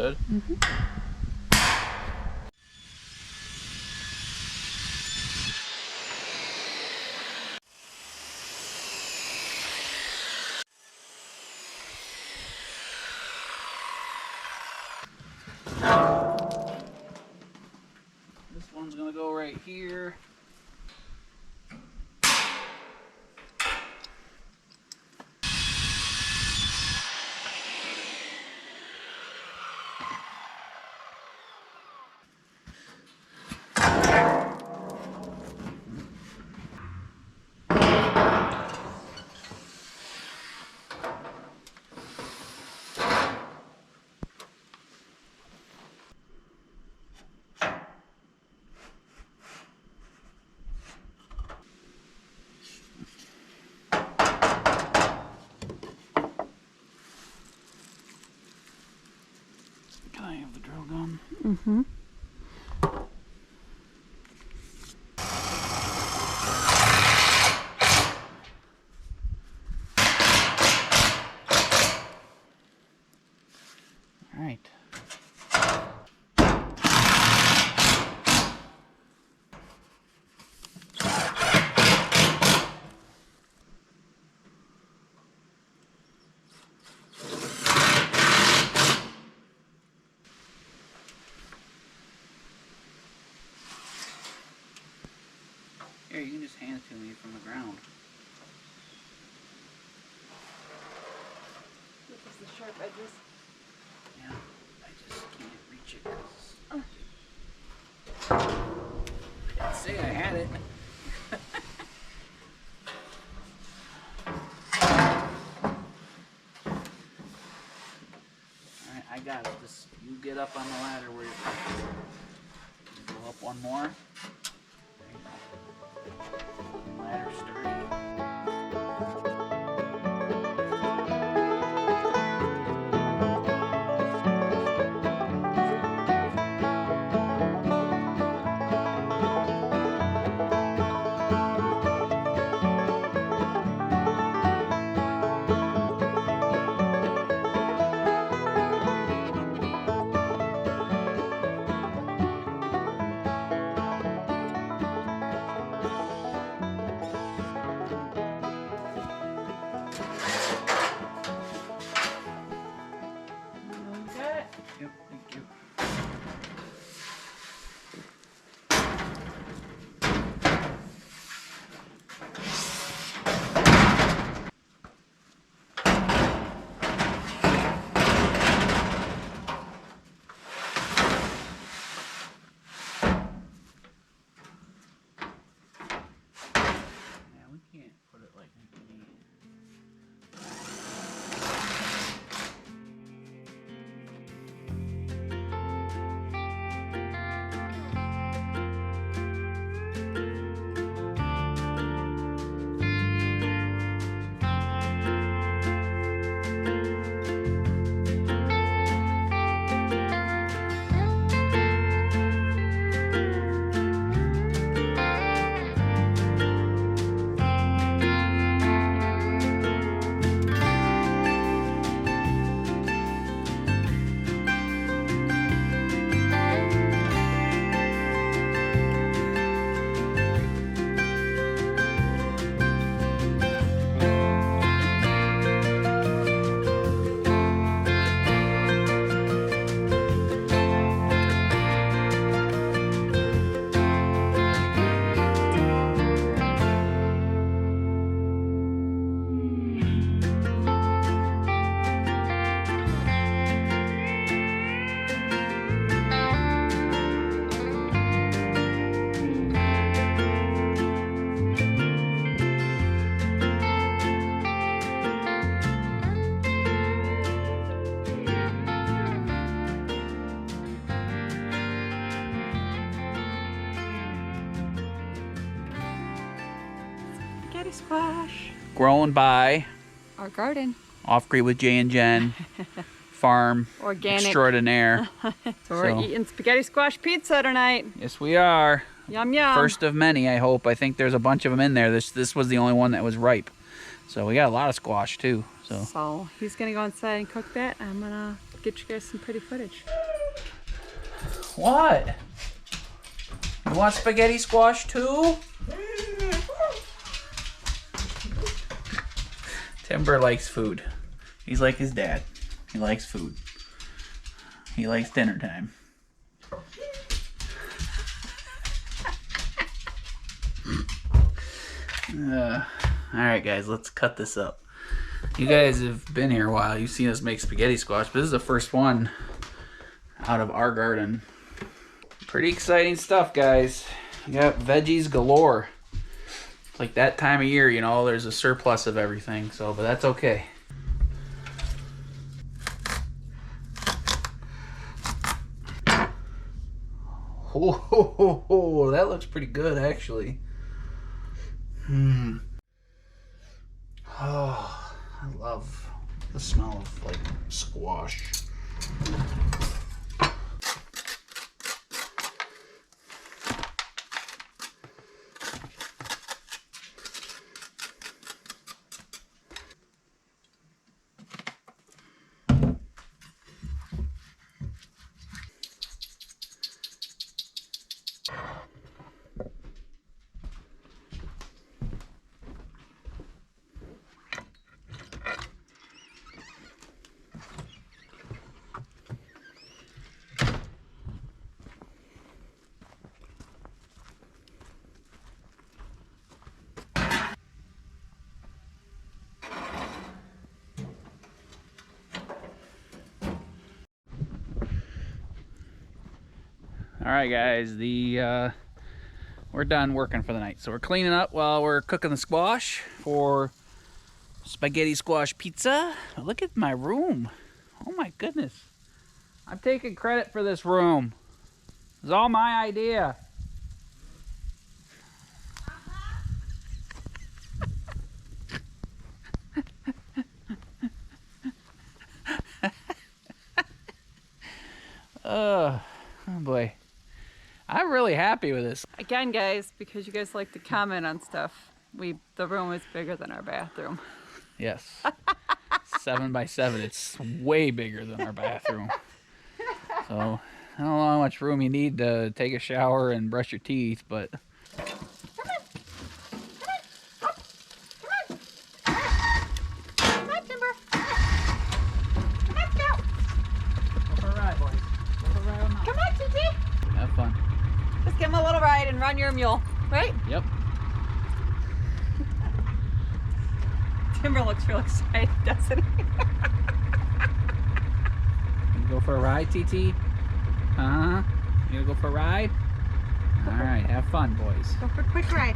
good. This one's gonna go right here. Can I have the drill gun? Mm-hmm. All right. Here, you can just hand it to me from the ground. This is the sharp edges. Yeah, I just can't reach it 'cause I didn't say I had it. Alright, I got it. Just you get up on the ladder where you're comfortable. Go up one more. There you go. Ladder sturdy. Yep, thank you. Yeah, we can't put it like we need. Spaghetti squash. Grown by Our garden. Off Grid with Jay and Jen. Farm Organic. extraordinaire. So we're eating spaghetti squash pizza tonight. Yes, we are. Yum yum. First of many, I hope. I think there's a bunch of them in there. This was the only one that was ripe. So we got a lot of squash too. So So he's gonna go inside and cook that. I'm gonna get you guys some pretty footage. What? You want spaghetti squash too? Timber likes food. He's like his dad. He likes food. He likes dinner time. Alright guys, let's cut this up. You guys have been here a while. You've seen us make spaghetti squash, but this is the first one out of our garden. Pretty exciting stuff, guys. You got veggies galore. Like that time of year, you know, there's a surplus of everything, so, but that's okay. Oh, that looks pretty good, actually. Oh, I love the smell of, like, squash. All right, guys, we're done working for the night. So we're cleaning up while we're cooking the squash for spaghetti squash pizza. Look at my room. Oh my goodness. I'm taking credit for this room. It's all my idea. Oh boy. I'm really happy with this. Again, guys, because you guys like to comment on stuff, the room is bigger than our bathroom. Yes. 7 by 7. It's way bigger than our bathroom. So I don't know how much room you need to take a shower and brush your teeth, but fun. Just give him a little ride and run your mule, right? Yep. Timber looks real excited, doesn't he? You go for a ride, TT? Uh-huh. You gonna go for a ride? All right, have fun, boys. Go for a quick ride.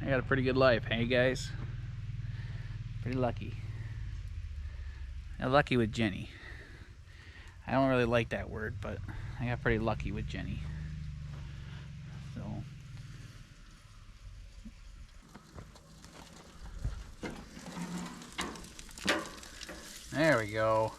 I got a pretty good life, hey guys? Pretty lucky. I'm lucky with Jenny. I don't really like that word, but I got pretty lucky with Jenny. So there we go.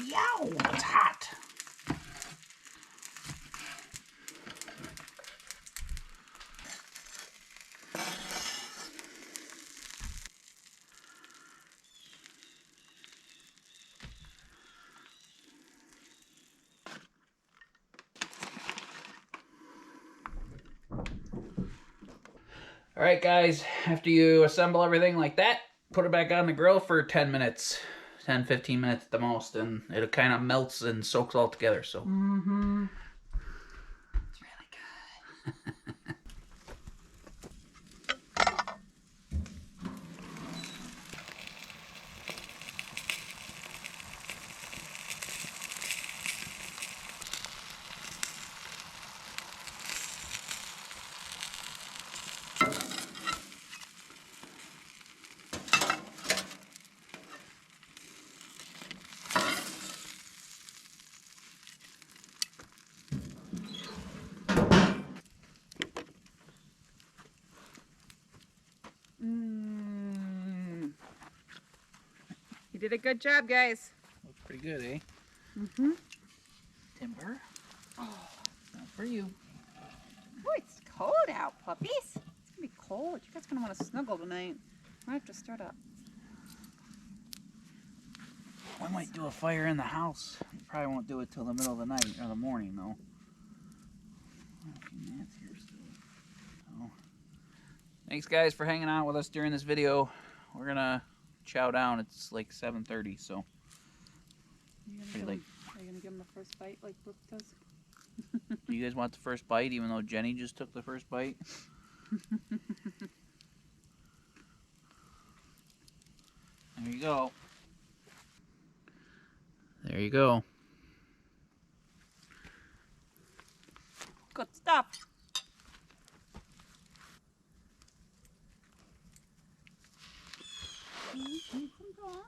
Yow, it's hot. All right, guys, after you assemble everything like that, put it back on the grill for 10 minutes. 10-15 minutes at the most, and it kind of melts and soaks all together. So It's really good. You did a good job, guys. Looks pretty good, eh? Mm-hmm. Timber. Oh, not for you. Oh, it's cold out, puppies. It's gonna be cold. You guys gonna want to snuggle tonight. I have to start up. We might do a fire in the house. We probably won't do it till the middle of the night or the morning, though. A few minutes here still. So. Thanks, guys, for hanging out with us during this video. We're gonna chow down. It's like 7:30, so. Are you gonna give him the first bite like Brooke does? Do you guys want the first bite, even though Jenny just took the first bite? There you go. There you go. Good stuff. Come on,